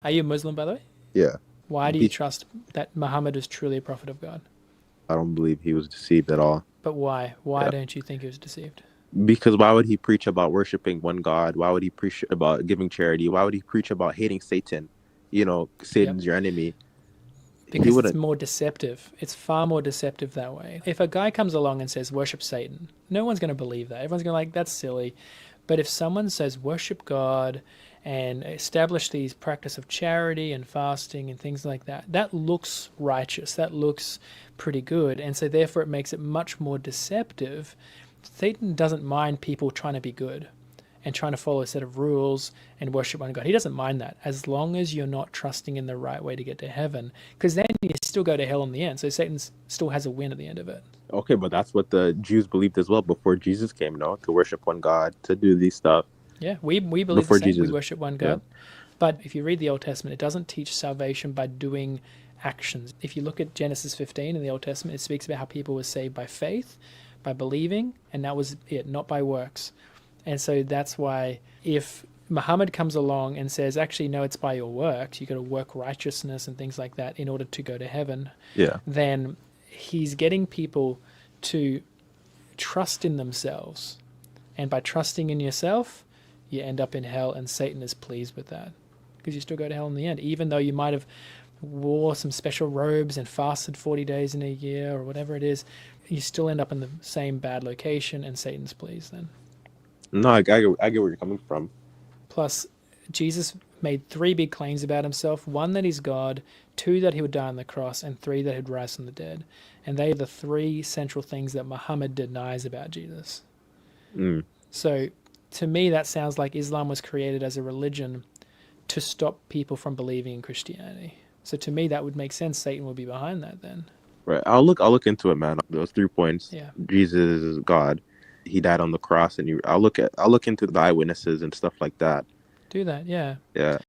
Are you a Muslim, by the way? Yeah. Why do you Be- trust that Muhammad is truly a prophet of God? I don't believe he was deceived at all. But why? Why Yeah. don't you think he was deceived? Because why would he preach about worshiping one God? Why would he preach about giving charity? Why would he preach about hating Satan? Yep. Satan's your enemy. He Because it's wouldn't. more deceptive. It's far more deceptive that way. If a guy comes along and says, worship Satan, no one's going to believe that. Everyone's going to like, that's silly. But if someone says, worship God and establish these practice of charity and fasting and things like that, that looks righteous. That looks pretty good. And so therefore it makes it much more deceptive. Satan doesn't mind people trying to be good and trying to follow a set of rules and worship one God. He doesn't mind that as long as you're not trusting in the right way to get to heaven, because then you still go to hell in the end. So Satan still has a win at the end of it. Okay, but that's what the Jews believed as well before Jesus came, no? To worship one God, to do these stuff Yeah, we believe the before same. We Jesus. worship one Yeah. God. But if you read the Old Testament, it doesn't teach salvation by doing actions. If you look at Genesis 15 in the Old Testament, it speaks about how people were saved by faith, by believing, and that was it, not by works. And so that's why if Muhammad comes along and says, actually, no, it's by your works, you got to work righteousness and things like that in order to go to heaven, Yeah. then he's getting people to trust in themselves. And by trusting in yourself, you end up in hell, and Satan is pleased with that because you still go to hell in the end, even though you might have wore some special robes and fasted 40 days in a year or whatever it is. You still end up in the same bad location, and Satan's pleased then. No, I get where you're coming from. Plus, Jesus made three big claims about himself: one, that he's God; two, that he would die on the cross; and three, that he'd rise from the dead. And they are the three central things that Muhammad denies about Jesus. Mm. So, to me, that sounds like Islam was created as a religion to stop people from believing in Christianity. So, to me, that would make sense. Satan would be behind that then. Right. I'll look into it, man. Those 3 points. Yeah, Jesus is God. He died on the cross, and I'll look into the eyewitnesses and stuff like that. do that. Yeah. Yeah.